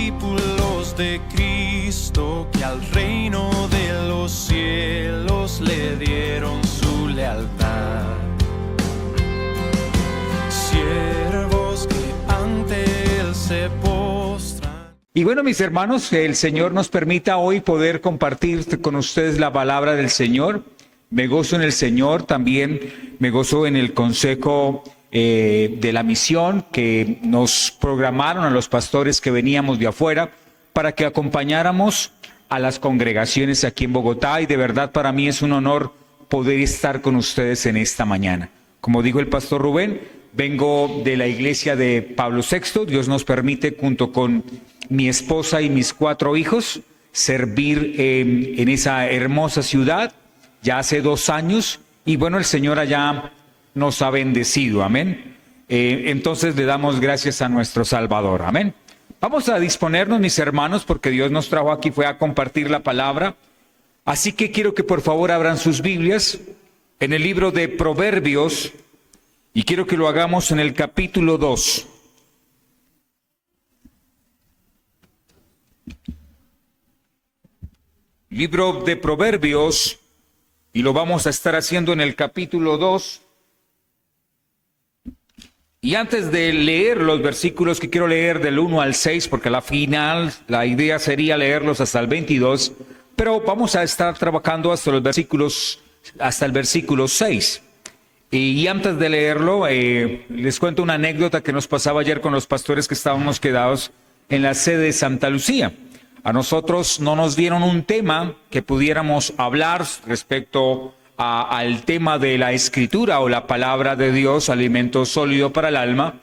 discípulos de Cristo que al reino de los cielos le dieron su lealtad. Siervos que ante él se postran. Y bueno, mis hermanos, que el Señor nos permita hoy poder compartir con ustedes la palabra del Señor. Me gozo en el Señor, también me gozo en el consejo de la misión que nos programaron a los pastores que veníamos de afuera para que acompañáramos a las congregaciones aquí en Bogotá, y de verdad para mí es un honor poder estar con ustedes en esta mañana. Como dijo el pastor Rubén, vengo de la iglesia de Pablo VI. Dios nos permite, junto con mi esposa y mis 4 hijos, servir en esa hermosa ciudad ya hace 2 años, y bueno, el Señor allá nos ha bendecido, amén. Entonces le damos gracias a nuestro Salvador, amén. Vamos a disponernos, mis hermanos, porque Dios nos trajo aquí, fue a compartir la palabra. Así que quiero que por favor abran sus Biblias en el libro de Proverbios, y quiero que lo hagamos en el capítulo 2. Libro de Proverbios, y lo vamos a estar haciendo en el capítulo 2. Y antes de leer los versículos que quiero leer del 1 al 6, porque a la final la idea sería leerlos hasta el 22, pero vamos a estar trabajando hasta el versículo 6. Y antes de leerlo, les cuento una anécdota que nos pasaba ayer con los pastores que estábamos quedados en la sede de Santa Lucía. A nosotros no nos dieron un tema que pudiéramos hablar respecto al tema de la Escritura o la palabra de Dios, alimento sólido para el alma,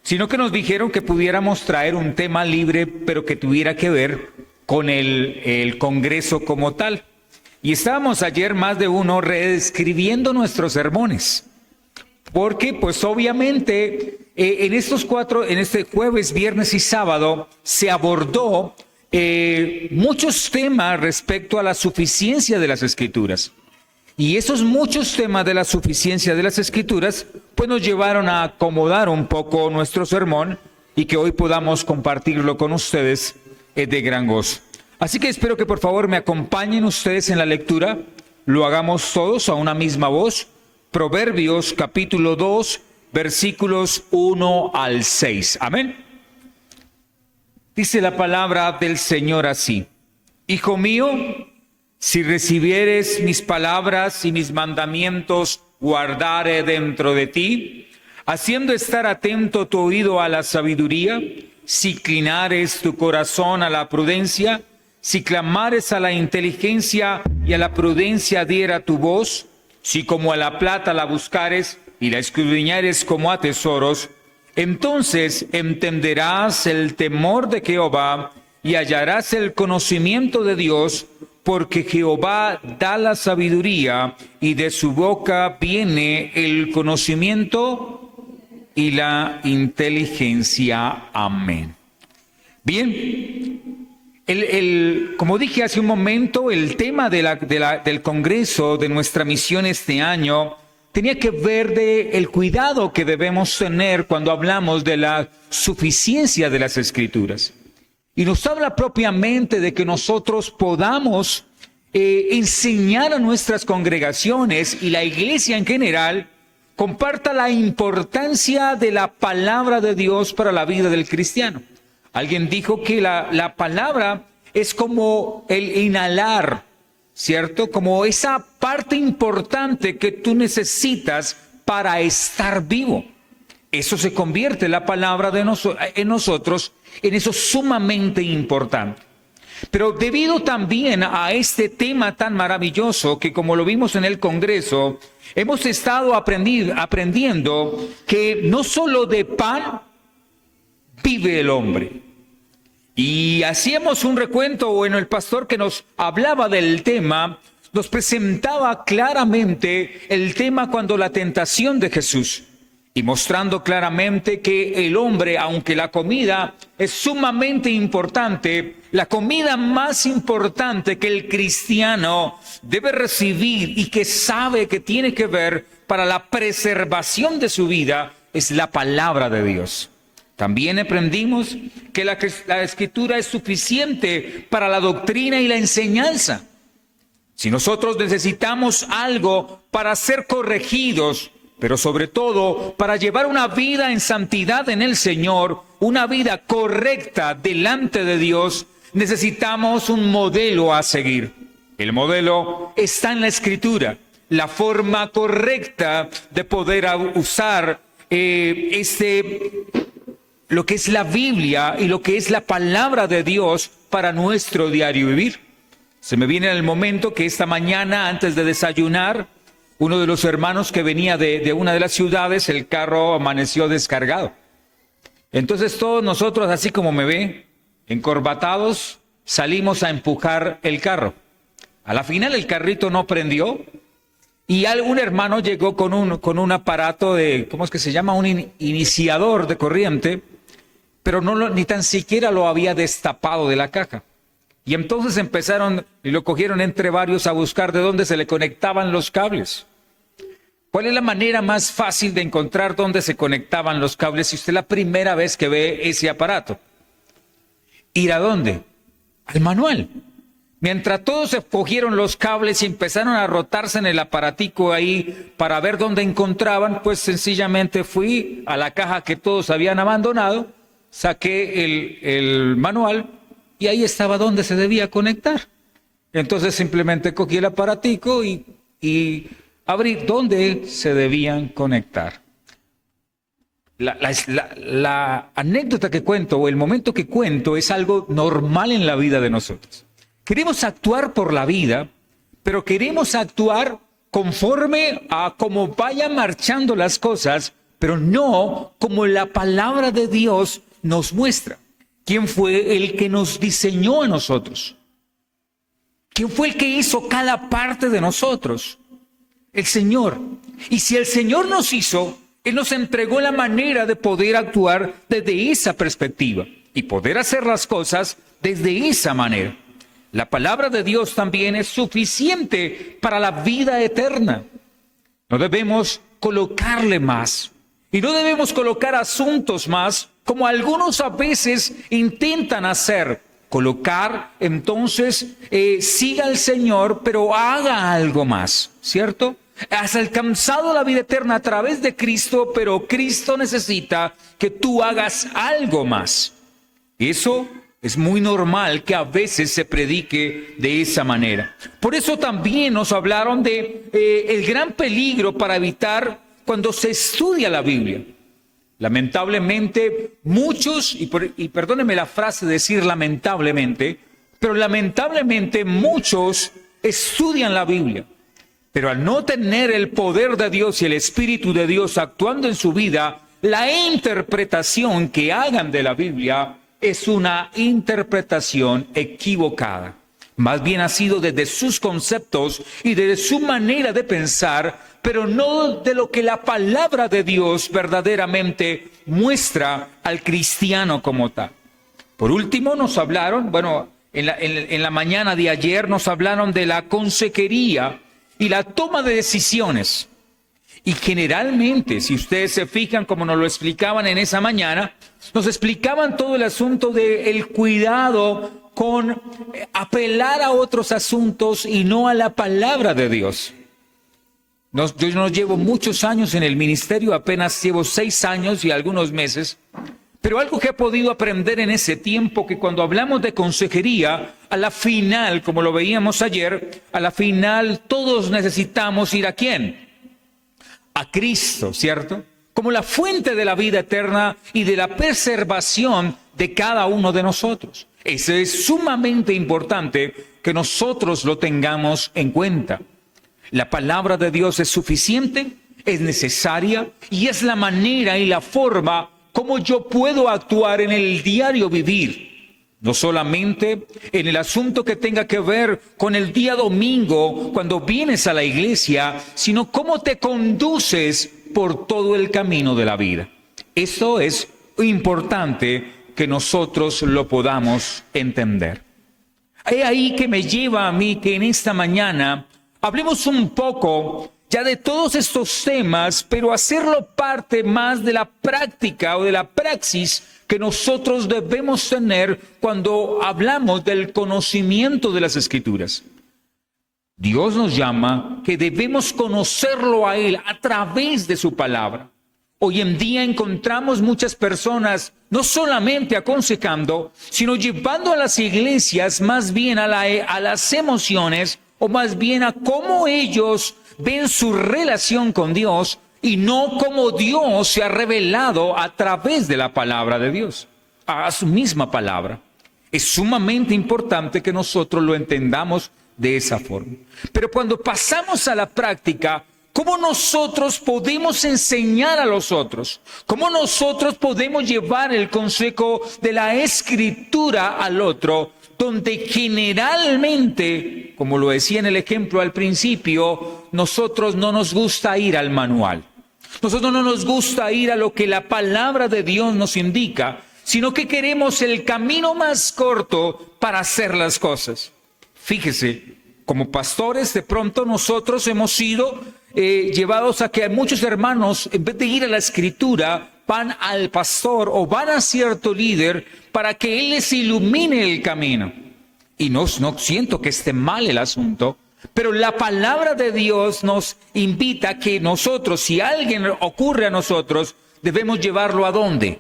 sino que nos dijeron que pudiéramos traer un tema libre, pero que tuviera que ver con el Congreso como tal. Y estábamos ayer más de uno reescribiendo nuestros sermones, porque pues obviamente en este jueves, viernes y sábado se abordó muchos temas respecto a la suficiencia de las Escrituras. Y esos muchos temas de la suficiencia de las Escrituras pues nos llevaron a acomodar un poco nuestro sermón, y que hoy podamos compartirlo con ustedes es de gran gozo. Así que espero que por favor me acompañen ustedes en la lectura. Lo hagamos todos a una misma voz. Proverbios capítulo 2, versículos 1 al 6. Amén. Dice la palabra del Señor así: Hijo mío, si recibieres mis palabras y mis mandamientos guardare dentro de ti, haciendo estar atento tu oído a la sabiduría, si inclinares tu corazón a la prudencia, si clamares a la inteligencia y a la prudencia diera tu voz, si como a la plata la buscares y la escudriñares como a tesoros, entonces entenderás el temor de Jehová y hallarás el conocimiento de Dios, porque Jehová da la sabiduría y de su boca viene el conocimiento y la inteligencia. Amén. Bien, como dije hace un momento, el tema del Congreso de nuestra misión este año tenía que ver de el cuidado que debemos tener cuando hablamos de la suficiencia de las Escrituras. Y nos habla propiamente de que nosotros podamos enseñar a nuestras congregaciones, y la iglesia en general comparta la importancia de la palabra de Dios para la vida del cristiano. Alguien dijo que la palabra es como el inhalar, ¿cierto? Como esa parte importante que tú necesitas para estar vivo. Eso se convierte la palabra en nosotros en eso sumamente importante. Pero debido también a este tema tan maravilloso que, como lo vimos en el Congreso, hemos estado aprendiendo que no solo de pan vive el hombre. Y hacíamos un recuento, bueno, el pastor que nos hablaba del tema nos presentaba claramente el tema cuando la tentación de Jesús, y mostrando claramente que el hombre, aunque la comida es sumamente importante, la comida más importante que el cristiano debe recibir y que sabe que tiene que ver para la preservación de su vida es la palabra de Dios. También aprendimos que la Escritura es suficiente para la doctrina y la enseñanza. Si nosotros necesitamos algo para ser corregidos, pero sobre todo para llevar una vida en santidad en el Señor, una vida correcta delante de Dios, necesitamos un modelo a seguir. El modelo está en la Escritura, la forma correcta de poder usar lo que es la Biblia y lo que es la palabra de Dios para nuestro diario vivir. Se me viene el momento que esta mañana, antes de desayunar, uno de los hermanos que venía de una de las ciudades, el carro amaneció descargado. Entonces todos nosotros, así como me ve, encorbatados, salimos a empujar el carro. A la final el carrito no prendió y algún hermano llegó con un aparato de, ¿cómo es que se llama? Un iniciador de corriente, pero ni tan siquiera lo había destapado de la caja. Y entonces empezaron y lo cogieron entre varios a buscar de dónde se le conectaban los cables. ¿Cuál es la manera más fácil de encontrar dónde se conectaban los cables si usted es la primera vez que ve ese aparato? ¿Ir a dónde? Al manual. Mientras todos se cogieron los cables y empezaron a rotarse en el aparatico ahí para ver dónde encontraban, pues sencillamente fui a la caja que todos habían abandonado, saqué el manual y ahí estaba donde se debía conectar. Entonces simplemente cogí el aparatico y abrí dónde se debían conectar. La anécdota que cuento o el momento que cuento es algo normal en la vida de nosotros. Queremos actuar por la vida, pero queremos actuar conforme a cómo vayan marchando las cosas, pero no como la palabra de Dios nos muestra. ¿Quién fue el que nos diseñó a nosotros? ¿Quién fue el que hizo cada parte de nosotros? El Señor. Y si el Señor nos hizo, Él nos entregó la manera de poder actuar desde esa perspectiva y poder hacer las cosas desde esa manera. La palabra de Dios también es suficiente para la vida eterna. No debemos colocarle más y no debemos colocar asuntos más como algunos a veces intentan hacer. Colocar, entonces, siga al Señor, pero haga algo más, ¿cierto? Has alcanzado la vida eterna a través de Cristo, pero Cristo necesita que tú hagas algo más. Eso es muy normal que a veces se predique de esa manera. Por eso también nos hablaron de el gran peligro para evitar cuando se estudia la Biblia. Lamentablemente, muchos, y perdónenme la frase de decir lamentablemente, pero lamentablemente muchos estudian la Biblia. Pero al no tener el poder de Dios y el Espíritu de Dios actuando en su vida, la interpretación que hagan de la Biblia es una interpretación equivocada. Más bien ha sido desde sus conceptos y desde su manera de pensar, pero no de lo que la palabra de Dios verdaderamente muestra al cristiano como tal. Por último, nos hablaron, en la mañana de ayer nos hablaron de la consejería y la toma de decisiones. Y generalmente, si ustedes se fijan como nos lo explicaban en esa mañana, nos explicaban todo el asunto del cuidado con apelar a otros asuntos y no a la palabra de Dios. Yo no llevo muchos años en el ministerio, apenas llevo 6 años y algunos meses, pero algo que he podido aprender en ese tiempo, que cuando hablamos de consejería, a la final, como lo veíamos ayer, a la final todos necesitamos ir ¿a quién? A Cristo, ¿cierto? Como la fuente de la vida eterna y de la preservación de cada uno de nosotros. Eso es sumamente importante que nosotros lo tengamos en cuenta. La palabra de Dios es suficiente, es necesaria y es la manera y la forma como yo puedo actuar en el diario vivir. No solamente en el asunto que tenga que ver con el día domingo cuando vienes a la iglesia, sino cómo te conduces por todo el camino de la vida. Eso es importante que nosotros lo podamos entender. He ahí que me lleva a mí que en esta mañana hablemos un poco ya de todos estos temas, pero hacerlo parte más de la práctica o de la praxis que nosotros debemos tener cuando hablamos del conocimiento de las Escrituras. Dios nos llama que debemos conocerlo a Él a través de su palabra. Hoy en día encontramos muchas personas no solamente aconsejando, sino llevando a las iglesias más bien a las emociones, o más bien a cómo ellos ven su relación con Dios y no cómo Dios se ha revelado a través de la palabra de Dios, a su misma palabra. Es sumamente importante que nosotros lo entendamos de esa forma. Pero cuando pasamos a la práctica, ¿cómo nosotros podemos enseñar a los otros? ¿Cómo nosotros podemos llevar el consejo de la Escritura al otro? Donde generalmente, como lo decía en el ejemplo al principio, nosotros no nos gusta ir al manual. Nosotros no nos gusta ir a lo que la palabra de Dios nos indica, sino que queremos el camino más corto para hacer las cosas. Fíjese, como pastores de pronto nosotros hemos sido llevados a que muchos hermanos, en vez de ir a la Escritura, van al pastor o van a cierto líder para que él les ilumine el camino. Y no siento que esté mal el asunto, pero la palabra de Dios nos invita a que nosotros, si alguien ocurre a nosotros, debemos llevarlo ¿a dónde?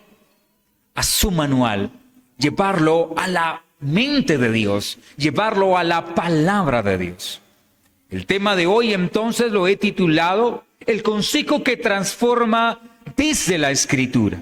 A su manual, llevarlo a la mente de Dios, llevarlo a la palabra de Dios. El tema de hoy entonces lo he titulado El consejo que transforma desde la Escritura.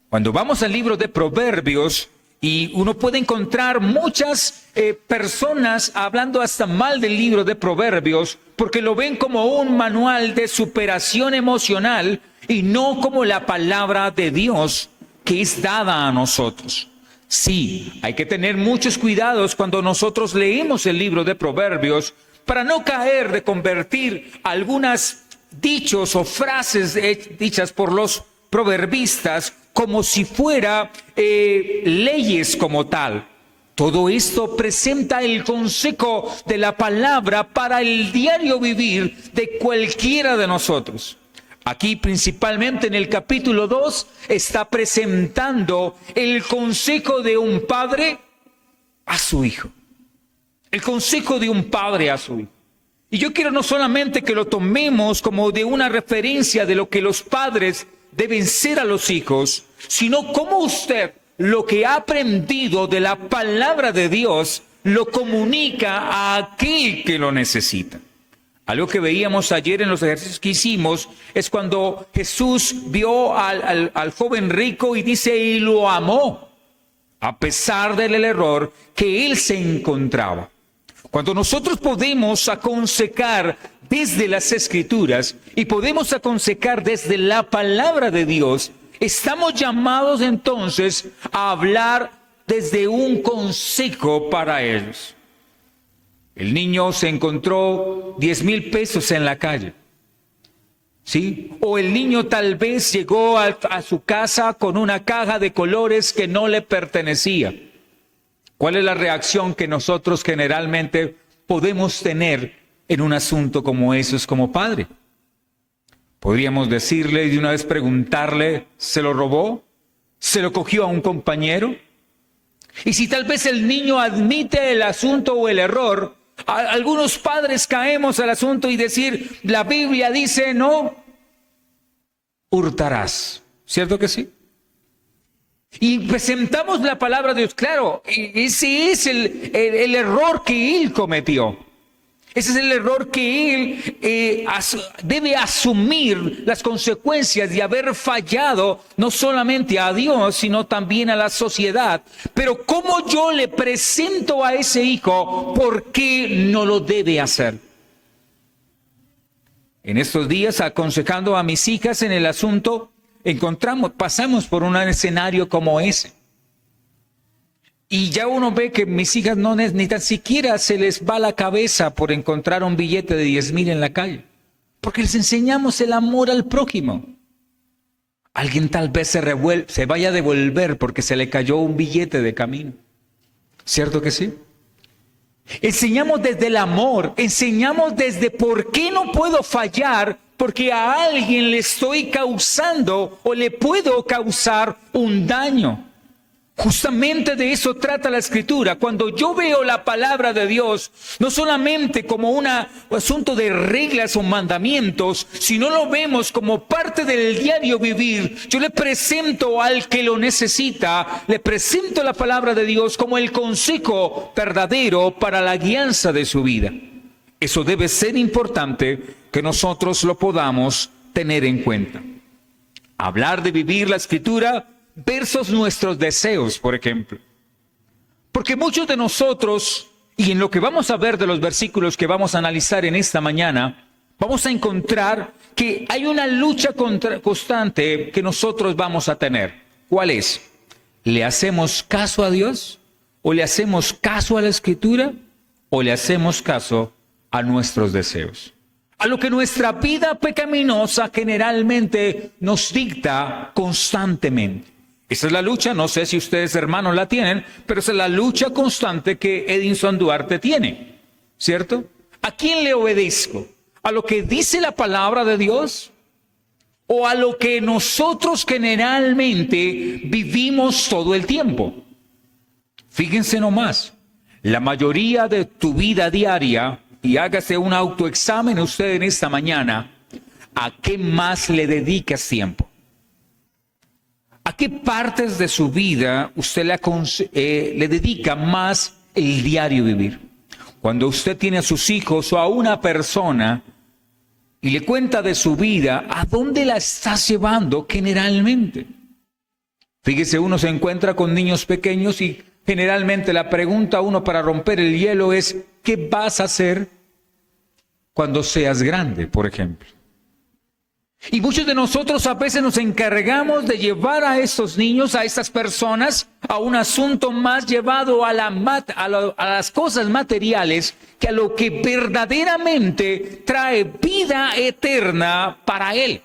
Cuando vamos al libro de Proverbios, y uno puede encontrar muchas personas hablando hasta mal del libro de Proverbios, porque lo ven como un manual de superación emocional y no como la palabra de Dios que es dada a nosotros. Sí, hay que tener muchos cuidados cuando nosotros leemos el libro de Proverbios para no caer de convertir algunas dichos o frases dichas por los proverbistas como si fuera leyes como tal. Todo esto presenta el consejo de la palabra para el diario vivir de cualquiera de nosotros. Aquí principalmente en el capítulo 2 está presentando el consejo de un padre a su hijo. El consejo de un padre a su hijo. Y yo quiero no solamente que lo tomemos como de una referencia de lo que los padres deben ser a los hijos, sino como usted lo que ha aprendido de la palabra de Dios lo comunica a aquel que lo necesita. Algo que veíamos ayer en los ejercicios que hicimos es cuando Jesús vio al joven rico y dice, y lo amó, a pesar del error que él se encontraba. Cuando nosotros podemos aconsejar desde las Escrituras y podemos aconsejar desde la palabra de Dios, estamos llamados entonces a hablar desde un consejo para ellos. El niño se encontró 10,000 pesos en la calle, ¿sí? O el niño tal vez llegó a su casa con una caja de colores que no le pertenecía. ¿Cuál es la reacción que nosotros generalmente podemos tener en un asunto como eso como padre? Podríamos decirle y de una vez preguntarle, ¿se lo robó? ¿Se lo cogió a un compañero? Y si tal vez el niño admite el asunto o el error, algunos padres caemos al asunto y decir, la Biblia dice, no hurtarás. ¿Cierto que sí? Y presentamos la palabra de Dios. Claro, ese es el error que él cometió. Ese es el error que él debe asumir las consecuencias de haber fallado no solamente a Dios, sino también a la sociedad. Pero ¿cómo yo le presento a ese hijo por qué no lo debe hacer? En estos días, aconsejando a mis hijas en el asunto, pasamos por un escenario como ese. Y ya uno ve que mis hijas ni tan siquiera se les va la cabeza por encontrar un billete de 10,000 en la calle. Porque les enseñamos el amor al prójimo. Alguien tal vez se vaya a devolver porque se le cayó un billete de camino. ¿Cierto que sí? Enseñamos desde el amor, enseñamos desde por qué no puedo fallar, porque a alguien le estoy causando o le puedo causar un daño. Justamente de eso trata la Escritura. Cuando yo veo la palabra de Dios, no solamente como un asunto de reglas o mandamientos, sino lo vemos como parte del diario vivir. Yo le presento al que lo necesita, le presento la palabra de Dios como el consejo verdadero para la guianza de su vida. Eso debe ser importante que nosotros lo podamos tener en cuenta. Hablar de vivir la Escritura versus nuestros deseos, por ejemplo. Porque muchos de nosotros, y en lo que vamos a ver de los versículos que vamos a analizar en esta mañana, vamos a encontrar que hay una lucha constante que nosotros vamos a tener. ¿Cuál es? ¿Le hacemos caso a Dios? ¿O le hacemos caso a la Escritura? ¿O le hacemos caso a nuestros deseos? A lo que nuestra vida pecaminosa generalmente nos dicta constantemente. Esa es la lucha, no sé si ustedes hermanos la tienen, pero esa es la lucha constante que Edinson Duarte tiene, ¿cierto? ¿A quién le obedezco? ¿A lo que dice la palabra de Dios? ¿O a lo que nosotros generalmente vivimos todo el tiempo? Fíjense nomás, la mayoría de tu vida diaria, y hágase un autoexamen usted en esta mañana, ¿a qué más le dedicas tiempo? ¿A qué partes de su vida usted le dedica más el diario vivir? Cuando usted tiene a sus hijos o a una persona y le cuenta de su vida, ¿a dónde la está llevando generalmente? Fíjese, uno se encuentra con niños pequeños y generalmente la pregunta a uno para romper el hielo es, ¿qué vas a hacer cuando seas grande, por ejemplo? Y muchos de nosotros a veces nos encargamos de llevar a estos niños, a estas personas, a un asunto más llevado a las cosas materiales que a lo que verdaderamente trae vida eterna para él.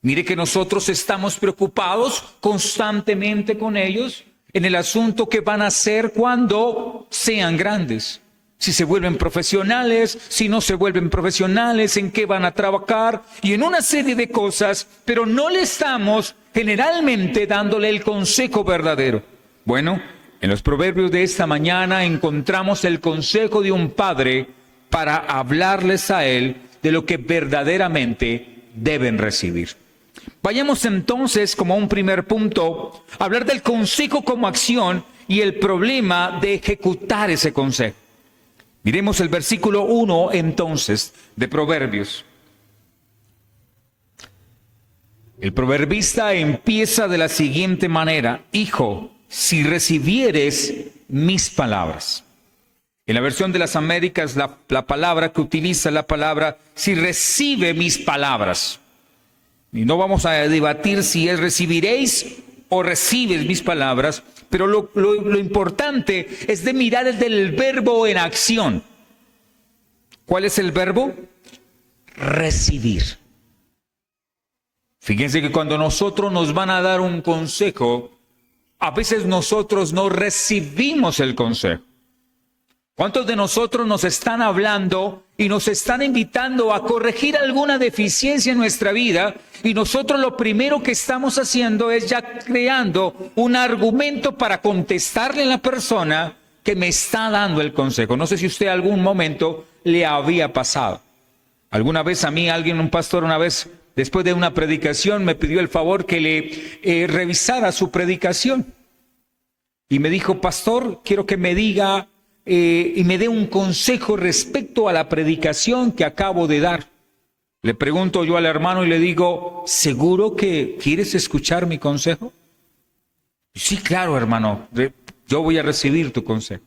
Mire que nosotros estamos preocupados constantemente con ellos en el asunto que van a hacer cuando sean grandes. Si se vuelven profesionales, si no se vuelven profesionales, en qué van a trabajar y en una serie de cosas, pero no le estamos generalmente dándole el consejo verdadero. Bueno, en los proverbios de esta mañana encontramos el consejo de un padre para hablarles a él de lo que verdaderamente deben recibir. Vayamos entonces, como un primer punto, a hablar del consejo como acción y el problema de ejecutar ese consejo. Miremos el versículo 1 entonces de Proverbios. El proverbista empieza de la siguiente manera: Hijo, si recibieres mis palabras. En la versión de las Américas, la palabra que utiliza la palabra, si recibe mis palabras. Y no vamos a debatir si es recibiréis o recibes mis palabras, pero lo importante es de mirar el del verbo en acción. ¿Cuál es el verbo? Recibir. Fíjense que cuando nosotros nos van a dar un consejo, a veces nosotros no recibimos el consejo. ¿Cuántos de nosotros nos están hablando y nos están invitando a corregir alguna deficiencia en nuestra vida? Y nosotros lo primero que estamos haciendo es ya creando un argumento para contestarle a la persona que me está dando el consejo. No sé si usted algún momento le había pasado. Alguna vez a mí, un pastor una vez, después de una predicación, me pidió el favor que le revisara su predicación. Y me dijo: pastor, quiero que me diga y me dé un consejo respecto a la predicación que acabo de dar. Le pregunto yo al hermano y le digo: ¿seguro que quieres escuchar mi consejo? Sí, claro, hermano, yo voy a recibir tu consejo.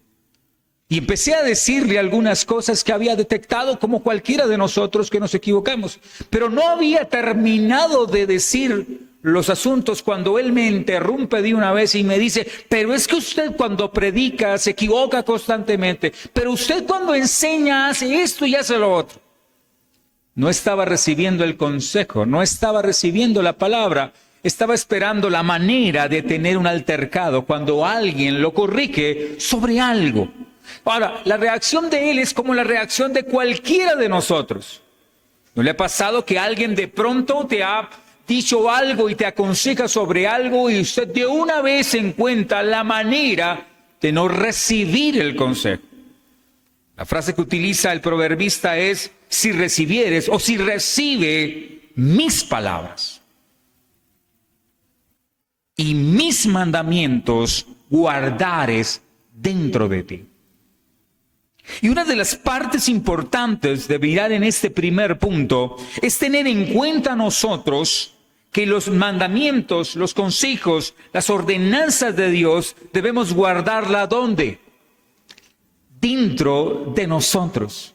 Y empecé a decirle algunas cosas que había detectado, como cualquiera de nosotros que nos equivocamos. Pero no había terminado de decir los asuntos cuando él me interrumpe de una vez y me dice: pero es que usted cuando predica se equivoca constantemente. Pero usted cuando enseña hace esto y hace lo otro. No estaba recibiendo el consejo, no estaba recibiendo la palabra. Estaba esperando la manera de tener un altercado cuando alguien lo corrige sobre algo. Ahora, la reacción de él es como la reacción de cualquiera de nosotros. ¿No le ha pasado que alguien de pronto te ha dicho algo y te aconseja sobre algo y usted de una vez encuentra la manera de no recibir el consejo? La frase que utiliza el proverbista es: si recibieres, o si recibe mis palabras y mis mandamientos guardares dentro de ti. Y una de las partes importantes de mirar en este primer punto es tener en cuenta nosotros que los mandamientos, los consejos, las ordenanzas de Dios debemos guardarla ¿dónde? Dentro de nosotros.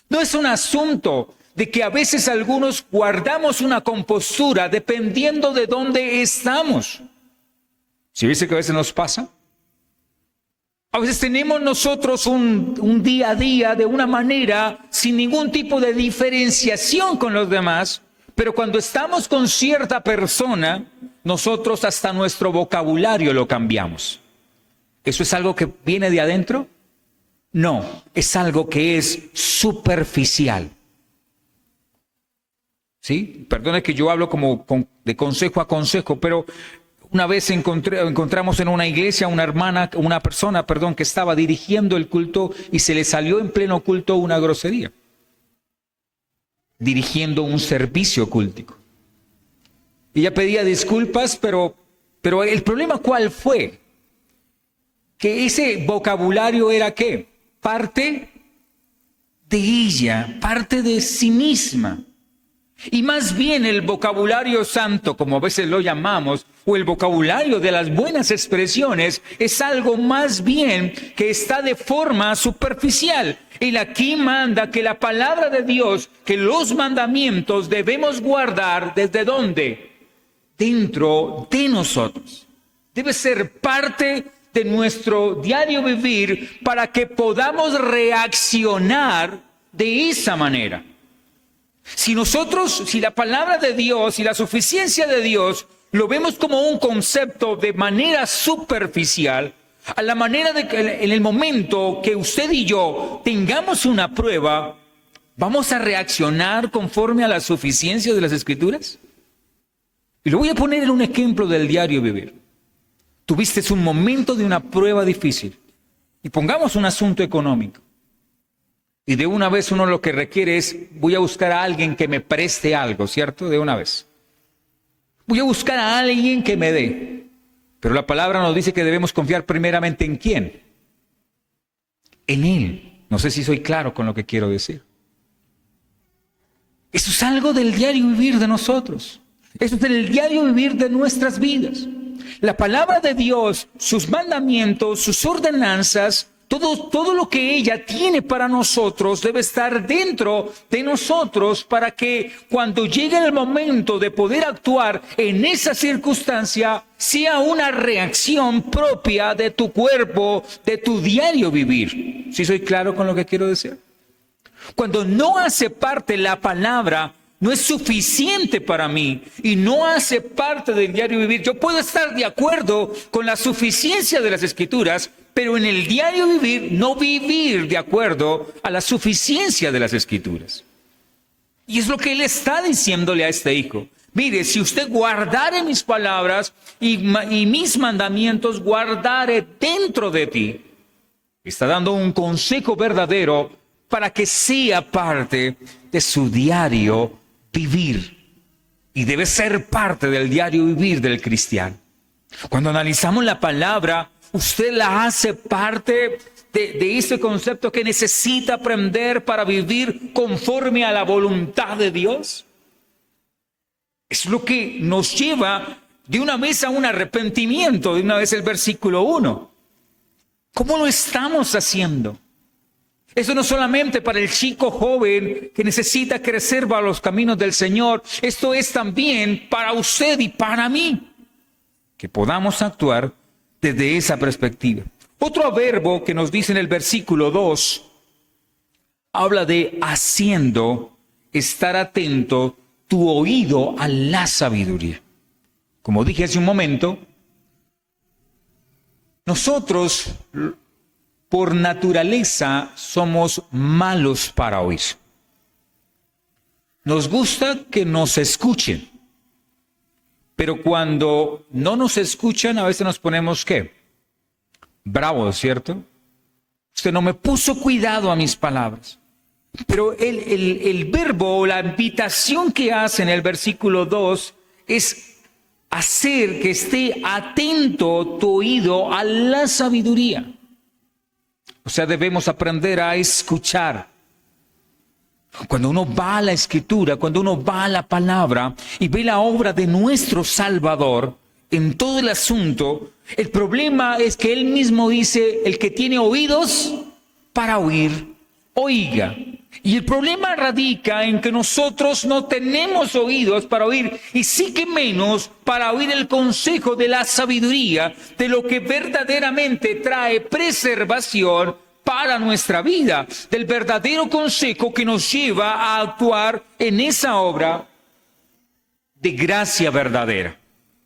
No es un asunto de que a veces algunos guardamos una compostura dependiendo de dónde estamos. ¿Sí dice que a veces nos pasa? A veces tenemos nosotros un día a día de una manera sin ningún tipo de diferenciación con los demás, pero cuando estamos con cierta persona, nosotros hasta nuestro vocabulario lo cambiamos. ¿Eso es algo que viene de adentro? No, es algo que es superficial. ¿Sí? Perdone que yo hablo como de consejo a consejo, pero una vez encontramos en una iglesia una persona que estaba dirigiendo el culto y se le salió en pleno culto una grosería, dirigiendo un servicio cultico. Ella pedía disculpas, pero el problema ¿cuál fue? Que ese vocabulario era ¿qué? Parte de ella, parte de sí misma. Y más bien el vocabulario santo, como a veces lo llamamos, o el vocabulario de las buenas expresiones, es algo más bien que está de forma superficial. Él aquí manda que la palabra de Dios, que los mandamientos debemos guardar ¿desde dónde? Dentro de nosotros. Debe ser parte de nuestro diario vivir para que podamos reaccionar de esa manera. Si la palabra de Dios y la suficiencia de Dios lo vemos como un concepto de manera superficial, a la manera de que en el momento que usted y yo tengamos una prueba, ¿vamos a reaccionar conforme a la suficiencia de las Escrituras? Y lo voy a poner en un ejemplo del diario vivir. Tuviste un momento de una prueba difícil y pongamos un asunto económico. Y de una vez uno lo que requiere es, voy a buscar a alguien que me preste algo, ¿cierto? De una vez. Voy a buscar a alguien que me dé. Pero la palabra nos dice que debemos confiar primeramente ¿en quién? En Él. No sé si soy claro con lo que quiero decir. Eso es algo del diario vivir de nosotros. Eso es del diario vivir de nuestras vidas. La palabra de Dios, sus mandamientos, sus ordenanzas, todo lo que ella tiene para nosotros debe estar dentro de nosotros para que cuando llegue el momento de poder actuar en esa circunstancia sea una reacción propia de tu cuerpo, de tu diario vivir. ¿Sí soy claro con lo que quiero decir? Cuando no hace parte la palabra, no es suficiente para mí y no hace parte del diario vivir. Yo puedo estar de acuerdo con la suficiencia de las Escrituras, pero en el diario vivir no vivir de acuerdo a la suficiencia de las Escrituras. Y es lo que él está diciéndole a este hijo. Mire, si usted guardare mis palabras y mis mandamientos guardare dentro de ti, está dando un consejo verdadero para que sea parte de su diario vivir. Y debe ser parte del diario vivir del cristiano. Cuando analizamos la palabra, usted la hace parte de ese concepto que necesita aprender para vivir conforme a la voluntad de Dios. Es lo que nos lleva de una vez a un arrepentimiento, de una vez el versículo 1. ¿Cómo lo estamos haciendo? Eso no solamente para el chico joven que necesita crecer para los caminos del Señor. Esto es también para usted y para mí. Que podamos actuar desde esa perspectiva. Otro verbo que nos dice en el versículo 2 habla de haciendo estar atento tu oído a la sabiduría. Como dije hace un momento, nosotros por naturaleza somos malos para oír. Nos gusta que nos escuchen, pero cuando no nos escuchan, a veces nos ponemos, ¿qué? Bravos, ¿cierto? Usted no me puso cuidado a mis palabras. Pero el verbo o la invitación que hace en el versículo 2 es hacer que esté atento tu oído a la sabiduría. O sea, debemos aprender a escuchar. Cuando uno va a la Escritura, cuando uno va a la palabra y ve la obra de nuestro Salvador en todo el asunto, el problema es que Él mismo dice, el que tiene oídos para oír, oiga. Y el problema radica en que nosotros no tenemos oídos para oír, y sí que menos para oír el consejo de la sabiduría, de lo que verdaderamente trae preservación para nuestra vida, del verdadero consejo que nos lleva a actuar en esa obra de gracia verdadera.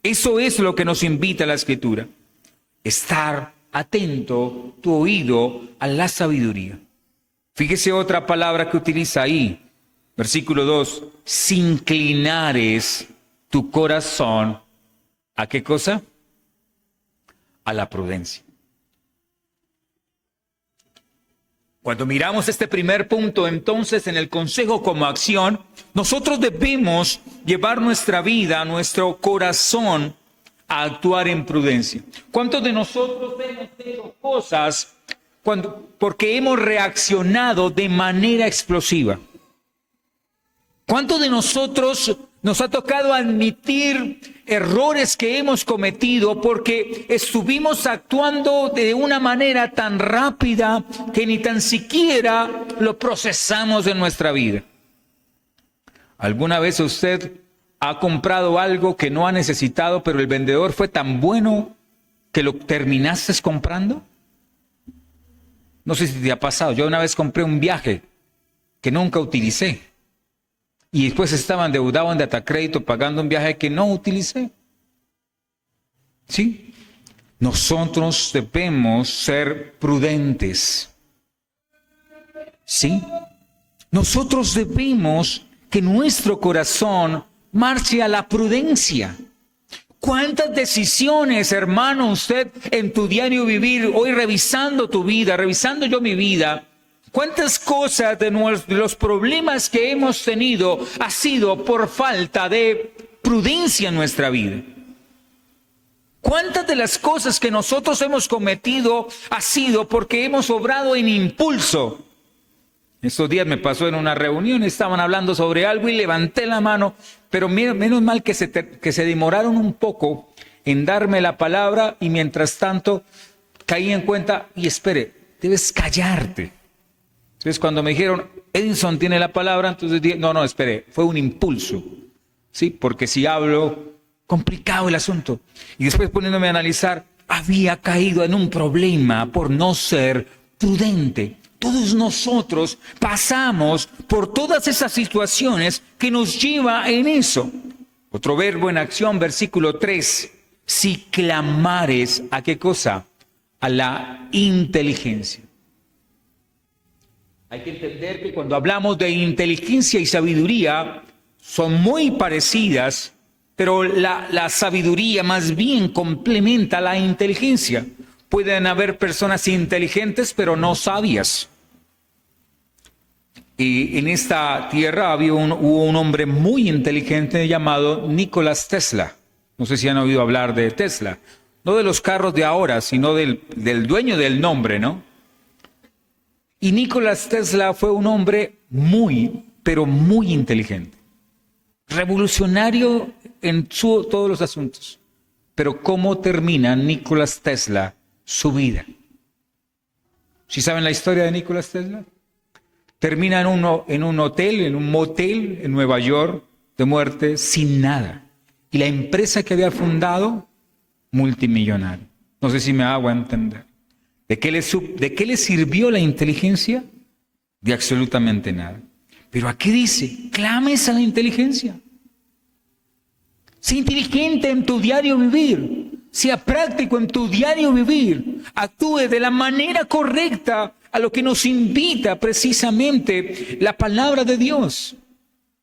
Eso es lo que nos invita la Escritura. Estar atento tu oído a la sabiduría. Fíjese otra palabra que utiliza ahí, versículo 2, si inclinares tu corazón, ¿a qué cosa? A la prudencia. Cuando miramos este primer punto, entonces, en el consejo como acción, nosotros debemos llevar nuestra vida, nuestro corazón, a actuar en prudencia. ¿Cuántos de nosotros hemos hecho cosas porque hemos reaccionado de manera explosiva? ¿Cuántos de nosotros nos ha tocado admitir errores que hemos cometido porque estuvimos actuando de una manera tan rápida que ni tan siquiera lo procesamos en nuestra vida? ¿Alguna vez usted ha comprado algo que no ha necesitado, pero el vendedor fue tan bueno que lo terminaste comprando? No sé si te ha pasado. Yo una vez compré un viaje que nunca utilicé y después estaba endeudado en Datacrédito pagando un viaje que no utilicé. ¿Sí? Nosotros debemos ser prudentes. ¿Sí? Nosotros debemos que nuestro corazón marche a la prudencia. ¿Cuántas decisiones, hermano, usted en tu diario vivir, hoy revisando tu vida, revisando yo mi vida, cuántas cosas de los problemas que hemos tenido ha sido por falta de prudencia en nuestra vida? ¿Cuántas de las cosas que nosotros hemos cometido ha sido porque hemos obrado en impulso? Estos días me pasó en una reunión, estaban hablando sobre algo y levanté la mano, pero menos mal que se demoraron un poco en darme la palabra y mientras tanto caí en cuenta, y espere, debes callarte. Entonces cuando me dijeron, Edison tiene la palabra, entonces dije, no, espere, fue un impulso, ¿sí? Porque si hablo, complicado el asunto. Y después poniéndome a analizar, había caído en un problema por no ser prudente. Todos nosotros pasamos por todas esas situaciones que nos lleva en eso. Otro verbo en acción, versículo 3. Si clamares, ¿a qué cosa? A la inteligencia. Hay que entender que cuando hablamos de inteligencia y sabiduría, son muy parecidas, pero la sabiduría más bien complementa la inteligencia. Pueden haber personas inteligentes, pero no sabias. Y en esta tierra hubo un hombre muy inteligente llamado Nicolás Tesla. No sé si han oído hablar de Tesla. No de los carros de ahora, sino del dueño del nombre, ¿no? Y Nicolás Tesla fue un hombre pero muy inteligente. Revolucionario en todos los asuntos. Pero ¿cómo termina Nicolás Tesla su vida? ¿Sí saben la historia de Nicolás Tesla? Termina en un hotel, en un motel en Nueva York, de muerte, sin nada. Y la empresa que había fundado, multimillonaria. No sé si me hago entender. ¿De qué le sirvió la inteligencia? De absolutamente nada. Pero aquí dice, clames a la inteligencia. Sé inteligente en tu diario vivir. sea práctico en tu diario vivir, actúe de la manera correcta a lo que nos invita precisamente la palabra de Dios.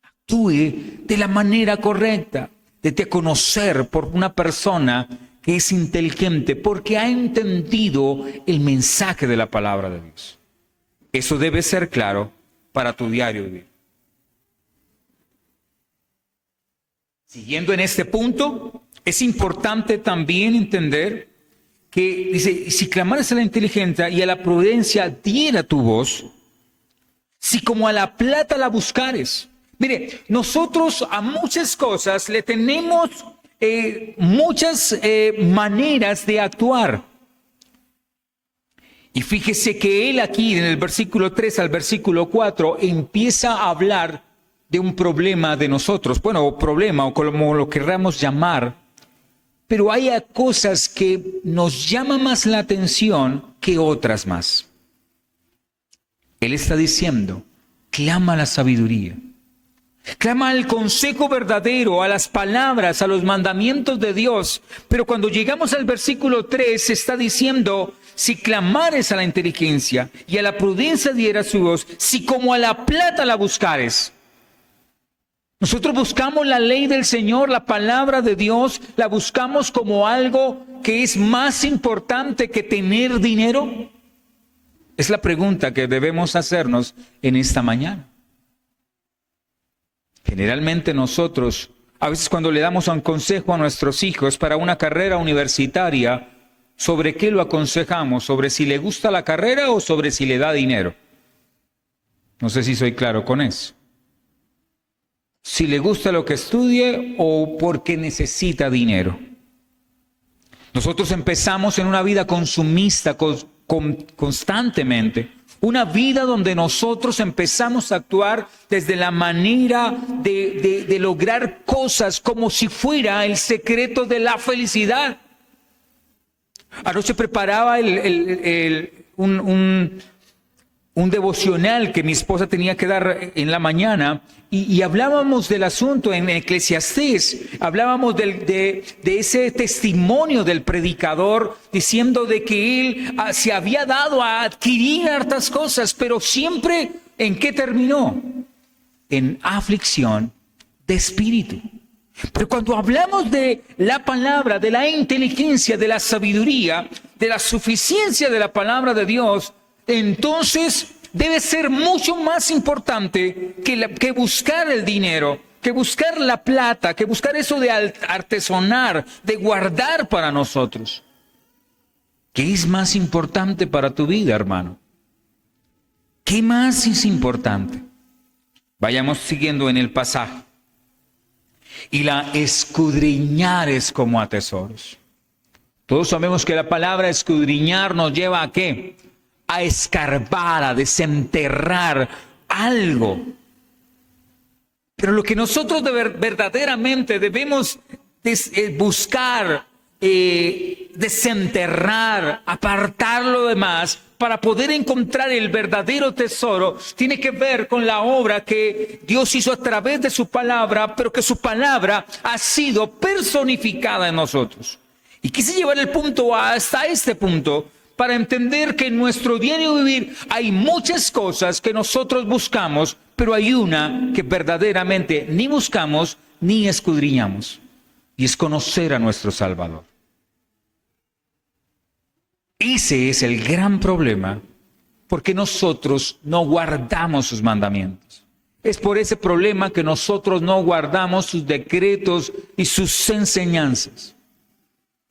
Actúe de la manera correcta, de conocer por una persona que es inteligente porque ha entendido el mensaje de la palabra de Dios. Eso debe ser claro para tu diario vivir. Siguiendo en este punto, es importante también entender que dice, si clamares a la inteligencia y a la prudencia diera tu voz, si como a la plata la buscares. Mire, nosotros a muchas cosas le tenemos muchas maneras de actuar. Y fíjese que él aquí en el versículo 3 al versículo 4 empieza a hablar de un problema de nosotros. Bueno, o problema, o como lo querramos llamar. Pero hay cosas que nos llaman más la atención que otras más. Él está diciendo, clama a la sabiduría. Clama al consejo verdadero, a las palabras, a los mandamientos de Dios. Pero cuando llegamos al versículo 3, está diciendo, si clamares a la inteligencia y a la prudencia dieras su voz, si como a la plata la buscares. Nosotros buscamos la ley del Señor, la palabra de Dios, la buscamos como algo que es más importante que tener dinero. Es la pregunta que debemos hacernos en esta mañana. Generalmente nosotros, a veces cuando le damos un consejo a nuestros hijos para una carrera universitaria, ¿sobre qué lo aconsejamos? ¿Sobre si le gusta la carrera o sobre si le da dinero? No sé si soy claro con eso. Si le gusta lo que estudie o porque necesita dinero. Nosotros empezamos en una vida consumista constantemente. Una vida donde nosotros empezamos a actuar desde la manera de lograr cosas como si fuera el secreto de la felicidad. Anoche preparaba un devocional que mi esposa tenía que dar en la mañana y hablábamos del asunto en Eclesiastés, hablábamos de ese testimonio del predicador diciendo de que él se había dado a adquirir hartas cosas, pero siempre ¿en qué terminó? En aflicción de espíritu. Pero cuando hablamos de la palabra, de la inteligencia, de la sabiduría, de la suficiencia de la palabra de Dios, entonces debe ser mucho más importante que buscar el dinero, que buscar la plata, que buscar eso de artesonar, de guardar para nosotros. ¿Qué es más importante para tu vida, hermano? ¿Qué más es importante? Vayamos siguiendo en el pasaje. Y la escudriñares como a tesoros. Todos sabemos que la palabra escudriñar nos lleva ¿a qué? A escarbar, a desenterrar algo. Pero lo que nosotros verdaderamente debemos buscar, desenterrar, apartar lo demás, para poder encontrar el verdadero tesoro, tiene que ver con la obra que Dios hizo a través de su palabra, pero que su palabra ha sido personificada en nosotros. Y quise llevar el punto hasta este punto, para entender que en nuestro diario vivir hay muchas cosas que nosotros buscamos, pero hay una que verdaderamente ni buscamos ni escudriñamos, y es conocer a nuestro Salvador. Ese es el gran problema, porque nosotros no guardamos sus mandamientos. Es por ese problema que nosotros no guardamos sus decretos y sus enseñanzas.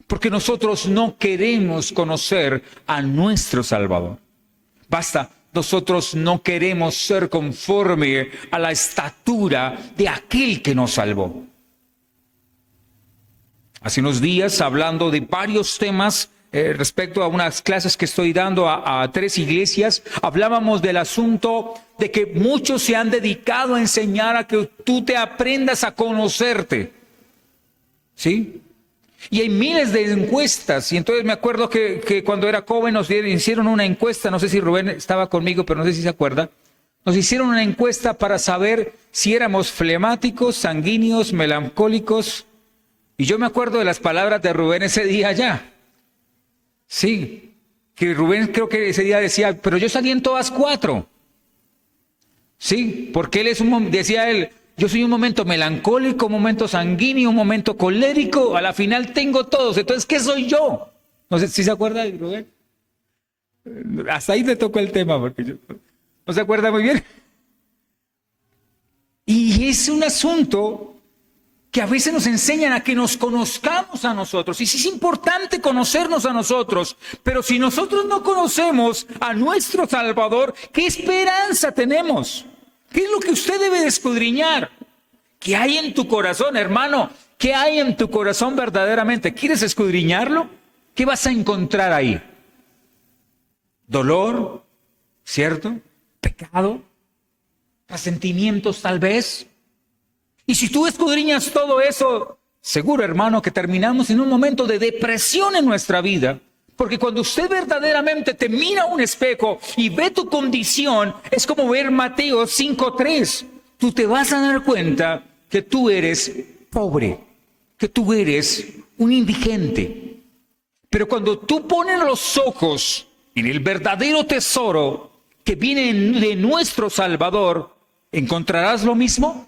Porque nosotros no queremos conocer a nuestro Salvador. Basta, nosotros no queremos ser conforme a la estatura de aquel que nos salvó. Hace unos días, hablando de varios temas respecto a unas clases que estoy dando a 3 iglesias, hablábamos del asunto de que muchos se han dedicado a enseñar a que tú te aprendas a conocerte. ¿Sí? Y hay miles de encuestas, y entonces me acuerdo que cuando era joven nos hicieron una encuesta, no sé si Rubén estaba conmigo, pero no sé si se acuerda. Nos hicieron una encuesta para saber si éramos flemáticos, sanguíneos, melancólicos Y yo me acuerdo de las palabras de Rubén ese día allá. Sí, que Rubén creo que ese día decía, pero yo salí en todas 4. Sí, porque él decía él, yo soy un momento melancólico, un momento sanguíneo, un momento colérico, a la final tengo todos, entonces ¿qué soy yo? No sé si se acuerda de Rubén. Hasta ahí le tocó el tema, porque yo, no se acuerda muy bien. Y es un asunto que a veces nos enseñan a que nos conozcamos a nosotros. Y sí es importante conocernos a nosotros, pero si nosotros no conocemos a nuestro Salvador, ¿qué esperanza tenemos? ¿Qué es lo que usted debe de escudriñar? ¿Qué hay en tu corazón, hermano? ¿Qué hay en tu corazón verdaderamente? ¿Quieres escudriñarlo? ¿Qué vas a encontrar ahí? ¿Dolor? ¿Cierto? ¿Pecado? ¿Resentimientos tal vez? Y si tú escudriñas todo eso, seguro, hermano, que terminamos en un momento de depresión en nuestra vida. Porque cuando usted verdaderamente te mira a un espejo y ve tu condición, es como ver Mateo 5:3. Tú te vas a dar cuenta que tú eres pobre, que tú eres un indigente. Pero cuando tú pones los ojos en el verdadero tesoro que viene de nuestro Salvador, ¿encontrarás lo mismo?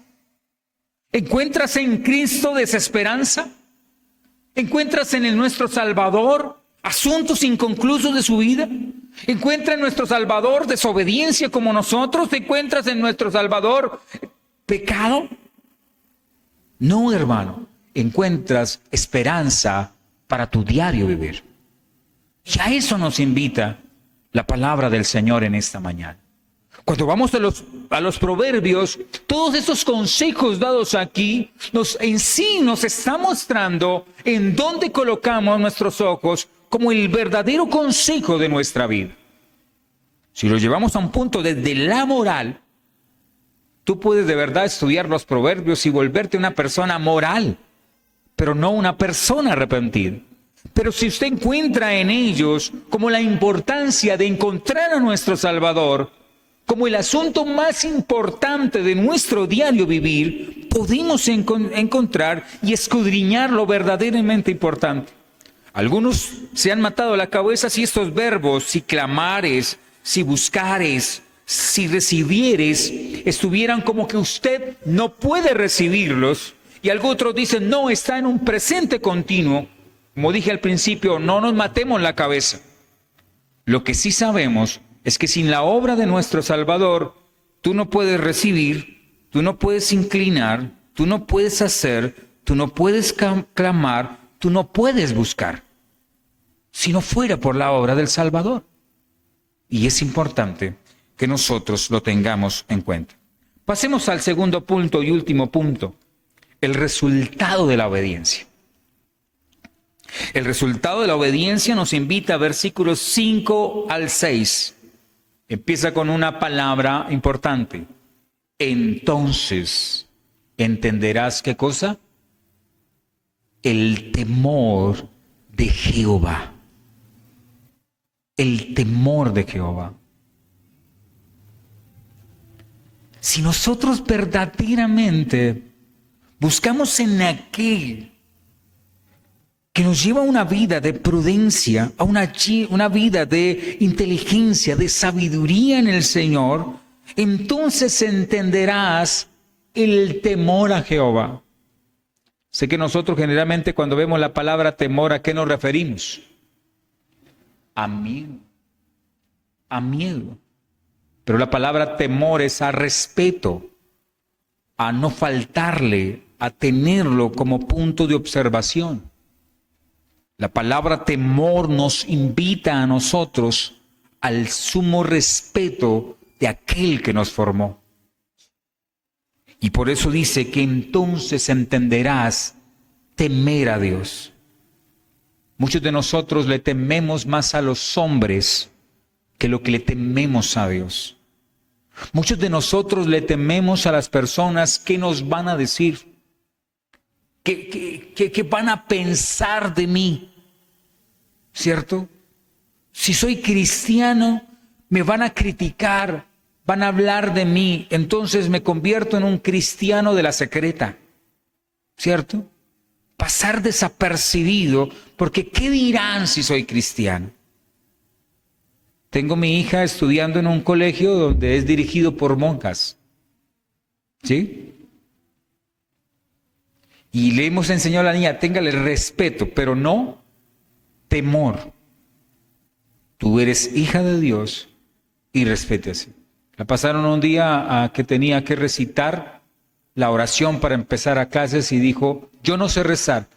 ¿Encuentras en Cristo desesperanza? ¿Encuentras en nuestro Salvador asuntos inconclusos de su vida? ¿Encuentras en nuestro Salvador desobediencia como nosotros? ¿Encuentras en nuestro Salvador pecado? No, hermano. Encuentras esperanza para tu diario vivir. Y a eso nos invita la palabra del Señor en esta mañana. Cuando vamos a los proverbios, todos esos consejos dados aquí en sí nos está mostrando en dónde colocamos nuestros ojos como el verdadero consejo de nuestra vida. Si lo llevamos a un punto desde la moral, tú puedes de verdad estudiar los proverbios y volverte una persona moral, pero no una persona arrepentida. Pero si usted encuentra en ellos como la importancia de encontrar a nuestro Salvador, como el asunto más importante de nuestro diario vivir, podemos encontrar y escudriñar lo verdaderamente importante. Algunos se han matado la cabeza si estos verbos, si clamares, si buscares, si recibieres, estuvieran como que usted no puede recibirlos, y algunos otros dicen, no, está en un presente continuo. Como dije al principio, no nos matemos la cabeza. Lo que sí sabemos es que sin la obra de nuestro Salvador, tú no puedes recibir, tú no puedes inclinar, tú no puedes hacer, tú no puedes clamar, tú no puedes buscar, si no fuera por la obra del Salvador. Y es importante que nosotros lo tengamos en cuenta. Pasemos al segundo punto y último punto, el resultado de la obediencia. El resultado de la obediencia nos invita a versículos 5 al 6. Empieza con una palabra importante. Entonces, ¿entenderás qué cosa? El temor de Jehová. El temor de Jehová. Si nosotros verdaderamente buscamos en aquel que nos lleva a una vida de prudencia, a una vida de inteligencia, de sabiduría en el Señor, entonces entenderás el temor a Jehová. Sé que nosotros generalmente cuando vemos la palabra temor, ¿a qué nos referimos? A miedo. A miedo. Pero la palabra temor es a respeto, a no faltarle, a tenerlo como punto de observación. La palabra temor nos invita a nosotros al sumo respeto de aquel que nos formó. Y por eso dice que entonces entenderás temer a Dios. Muchos de nosotros le tememos más a los hombres que lo que le tememos a Dios. Muchos de nosotros le tememos a las personas que nos van a decir, que van a pensar de mí. ¿Cierto? Si soy cristiano, me van a criticar, van a hablar de mí, entonces me convierto en un cristiano de la secreta. ¿Cierto? pasar desapercibido, porque ¿qué dirán si soy cristiano? Tengo mi hija estudiando en un colegio donde es dirigido por monjas, ¿sí? Y le hemos enseñado a la niña, téngale respeto, pero no temor. Tú eres hija de Dios y respétese. La pasaron un día a que tenía que recitar la oración para empezar a clases y dijo, yo no sé rezar,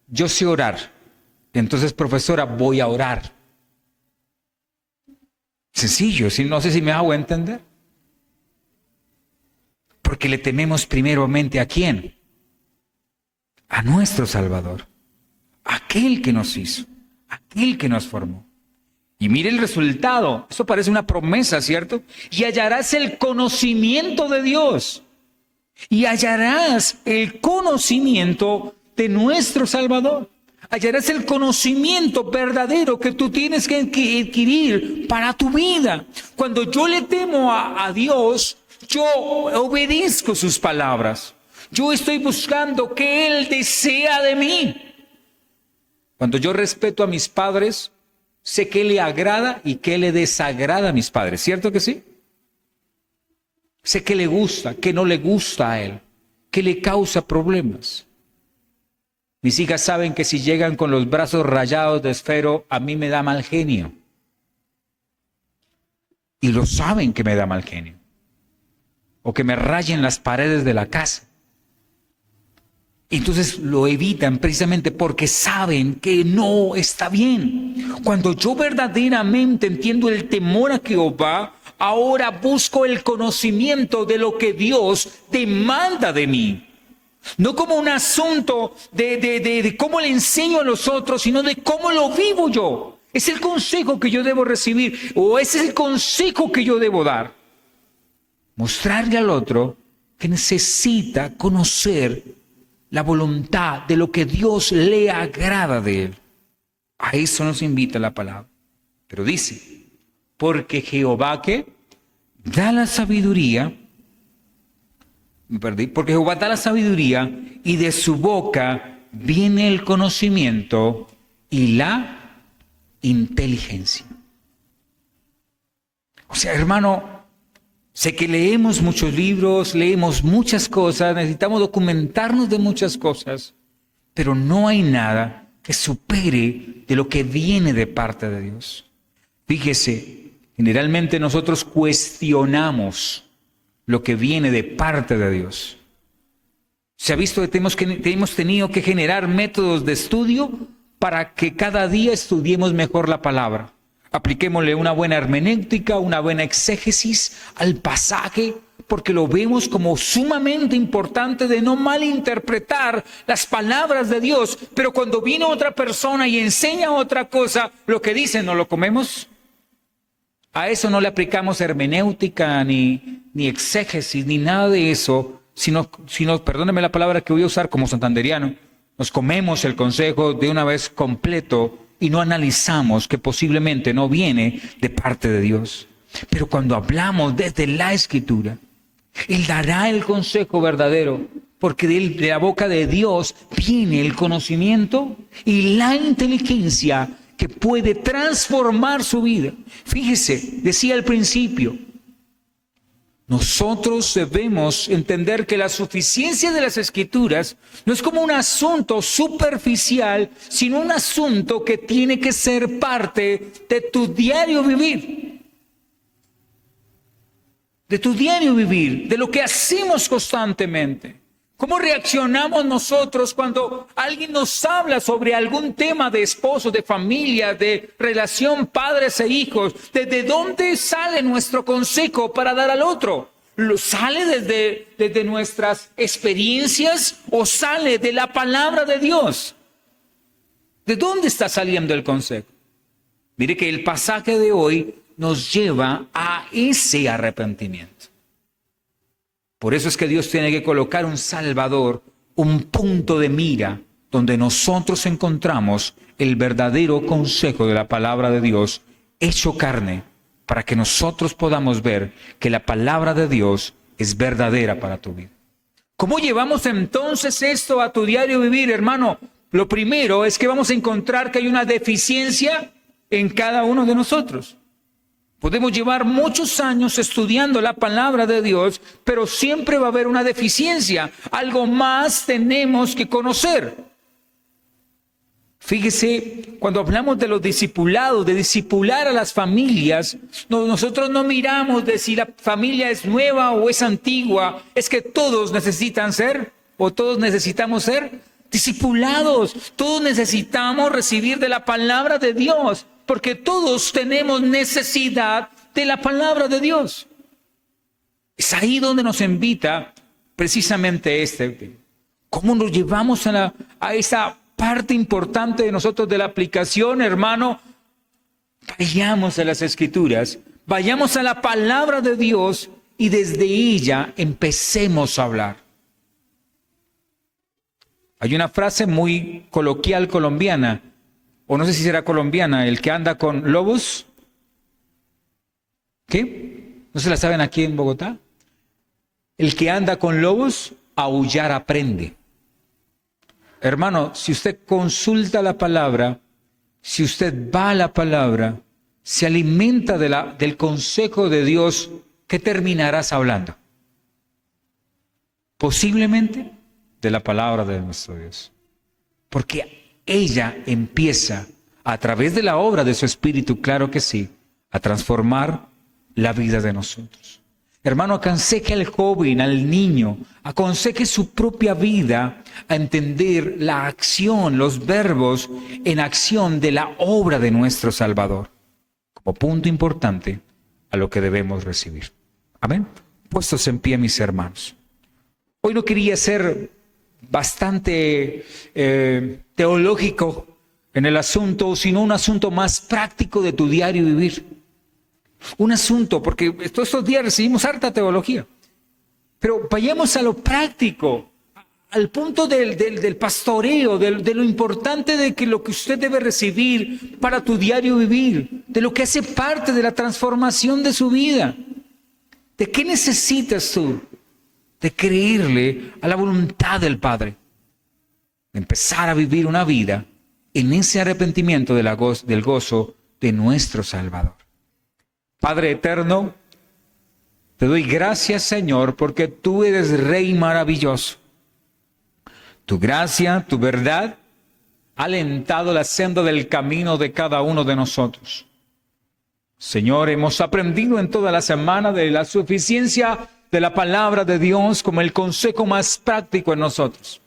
yo sé orar. Entonces, profesora, voy a orar. Sencillo, no sé si me hago entender. Porque le tememos primeramente ¿a quién? A nuestro Salvador, aquel que nos hizo, aquel que nos formó. Y mire el resultado, eso parece una promesa, ¿cierto? Y hallarás el conocimiento de Dios. Y hallarás el conocimiento de nuestro Salvador. Hallarás el conocimiento verdadero que tú tienes que adquirir para tu vida. Cuando yo le temo a Dios, yo obedezco sus palabras. Yo estoy buscando que Él desea de mí. Cuando yo respeto a mis padres, sé qué le agrada y qué le desagrada a mis padres. ¿Cierto que sí? Sé qué le gusta, qué no le gusta a él, qué le causa problemas. Mis hijas saben que si llegan con los brazos rayados de esfero, a mí me da mal genio. Y lo saben que me da mal genio. O que me rayen las paredes de la casa. Entonces lo evitan precisamente porque saben que no está bien. Cuando yo verdaderamente entiendo el temor a Jehová, ahora busco el conocimiento de lo que Dios demanda de mí. No como un asunto de cómo le enseño a los otros, sino de cómo lo vivo yo. Es el consejo que yo debo recibir, o ese es el consejo que yo debo dar. Mostrarle al otro que necesita conocer la voluntad de lo que Dios le agrada de él. A eso nos invita la palabra. Pero dice, porque Jehová que da la sabiduría, porque Jehová da la sabiduría y de su boca viene el conocimiento y la inteligencia. O sea, hermano, sé que leemos muchos libros, leemos muchas cosas, necesitamos documentarnos de muchas cosas, pero no hay nada que supere de lo que viene de parte de Dios. Fíjese, generalmente nosotros cuestionamos lo que viene de parte de Dios. Se ha visto que hemos tenido que generar métodos de estudio para que cada día estudiemos mejor la palabra. Apliquémosle una buena hermenéutica, una buena exégesis al pasaje, porque lo vemos como sumamente importante de no malinterpretar las palabras de Dios. Pero cuando viene otra persona y enseña otra cosa, lo que dice no lo comemos. A eso no le aplicamos hermenéutica, ni exégesis, ni nada de eso, sino, perdóneme la palabra que voy a usar como santanderiano, nos comemos el consejo de una vez completo y no analizamos que posiblemente no viene de parte de Dios. Pero cuando hablamos desde la Escritura, Él dará el consejo verdadero, porque de la boca de Dios viene el conocimiento y la inteligencia que puede transformar su vida. Fíjese, decía al principio, nosotros debemos entender que la suficiencia de las Escrituras no es como un asunto superficial, sino un asunto que tiene que ser parte de tu diario vivir. De tu diario vivir, de lo que hacemos constantemente. ¿Cómo reaccionamos nosotros cuando alguien nos habla sobre algún tema de esposo, de familia, de relación padres e hijos? ¿Desde dónde sale nuestro consejo para dar al otro? ¿Sale desde nuestras experiencias o sale de la palabra de Dios? ¿De dónde está saliendo el consejo? Mire que el pasaje de hoy nos lleva a ese arrepentimiento. Por eso es que Dios tiene que colocar un Salvador, un punto de mira, donde nosotros encontramos el verdadero consejo de la palabra de Dios hecho carne, para que nosotros podamos ver que la palabra de Dios es verdadera para tu vida. ¿Cómo llevamos entonces esto a tu diario vivir, hermano? Lo primero es que vamos a encontrar que hay una deficiencia en cada uno de nosotros. Podemos llevar muchos años estudiando la palabra de Dios, pero siempre va a haber una deficiencia. Algo más tenemos que conocer. Fíjese, cuando hablamos de los discipulados, de discipular a las familias, nosotros no miramos de si la familia es nueva o es antigua. Es que todos necesitan ser, o todos necesitamos ser discipulados. Todos necesitamos recibir de la palabra de Dios, porque todos tenemos necesidad de la palabra de Dios. Es ahí donde nos invita precisamente cómo nos llevamos a esa parte importante de nosotros de la aplicación, hermano. Vayamos a las Escrituras, vayamos a la palabra de Dios y desde ella empecemos a hablar. Hay una frase muy coloquial colombiana, o no sé si será colombiana, el que anda con lobos. ¿Qué? ¿No se la saben aquí en Bogotá? El que anda con lobos, aullar aprende. Hermano, si usted consulta la palabra, si usted va a la palabra, se alimenta del consejo de Dios, ¿qué terminarás hablando? Posiblemente de la palabra de nuestro Dios. Porque ella empieza, a través de la obra de su Espíritu, claro que sí, a transformar la vida de nosotros. Hermano, aconseje al joven, al niño, aconseje su propia vida a entender la acción, los verbos en acción de la obra de nuestro Salvador, como punto importante a lo que debemos recibir. Amén. Puestos en pie, mis hermanos. Hoy no quería ser bastante teológico en el asunto, sino un asunto más práctico de tu diario vivir. Un asunto, porque todos estos días recibimos harta teología, pero vayamos a lo práctico, al punto del pastoreo, de lo importante de que lo que usted debe recibir para tu diario vivir, de lo que hace parte de la transformación de su vida. ¿De qué necesitas tú? De creerle a la voluntad del Padre, de empezar a vivir una vida en ese arrepentimiento del gozo de nuestro Salvador. Padre eterno, te doy gracias, Señor, porque tú eres Rey maravilloso. Tu gracia, tu verdad, ha alentado la senda del camino de cada uno de nosotros. Señor, hemos aprendido en toda la semana de la suficiencia de la palabra de Dios como el consejo más práctico en nosotros.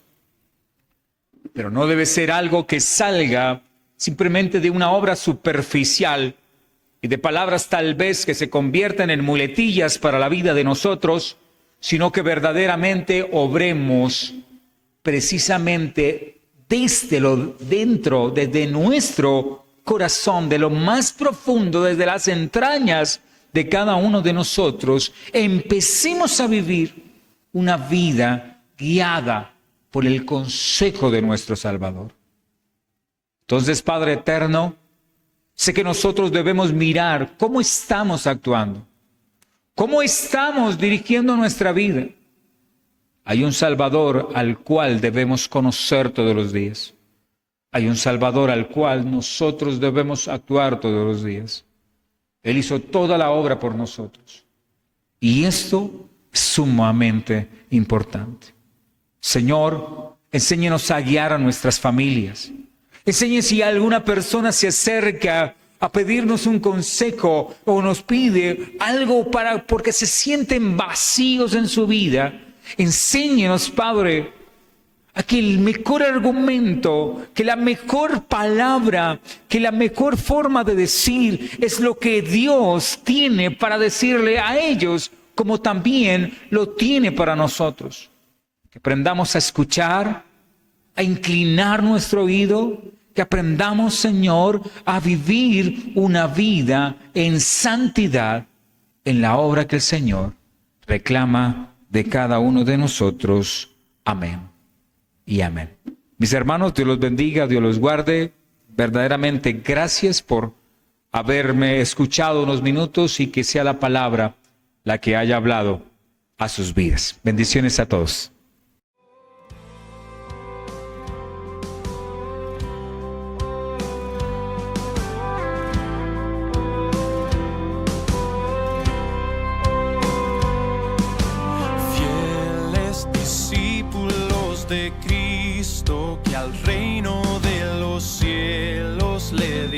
Pero no debe ser algo que salga simplemente de una obra superficial y de palabras tal vez que se convierten en muletillas para la vida de nosotros, sino que verdaderamente obremos precisamente desde nuestro corazón, de lo más profundo, desde las entrañas de cada uno de nosotros, empecemos a vivir una vida guiada por el consejo de nuestro Salvador. Entonces, Padre eterno, sé que nosotros debemos mirar cómo estamos actuando, cómo estamos dirigiendo nuestra vida. Hay un Salvador al cual debemos conocer todos los días. Hay un Salvador al cual nosotros debemos actuar todos los días. Él hizo toda la obra por nosotros. Y esto es sumamente importante. Señor, enséñenos a guiar a nuestras familias. Enseñe si alguna persona se acerca a pedirnos un consejo o nos pide algo porque se sienten vacíos en su vida. Enséñenos, Padre, a que el mejor argumento, que la mejor palabra, que la mejor forma de decir es lo que Dios tiene para decirle a ellos, como también lo tiene para nosotros. Que aprendamos a escuchar, a inclinar nuestro oído, que aprendamos, Señor, a vivir una vida en santidad en la obra que el Señor reclama de cada uno de nosotros. Amén y amén. Mis hermanos, Dios los bendiga, Dios los guarde. Verdaderamente gracias por haberme escuchado unos minutos y que sea la palabra la que haya hablado a sus vidas. Bendiciones a todos. discípulos de Cristo que al reino de los cielos le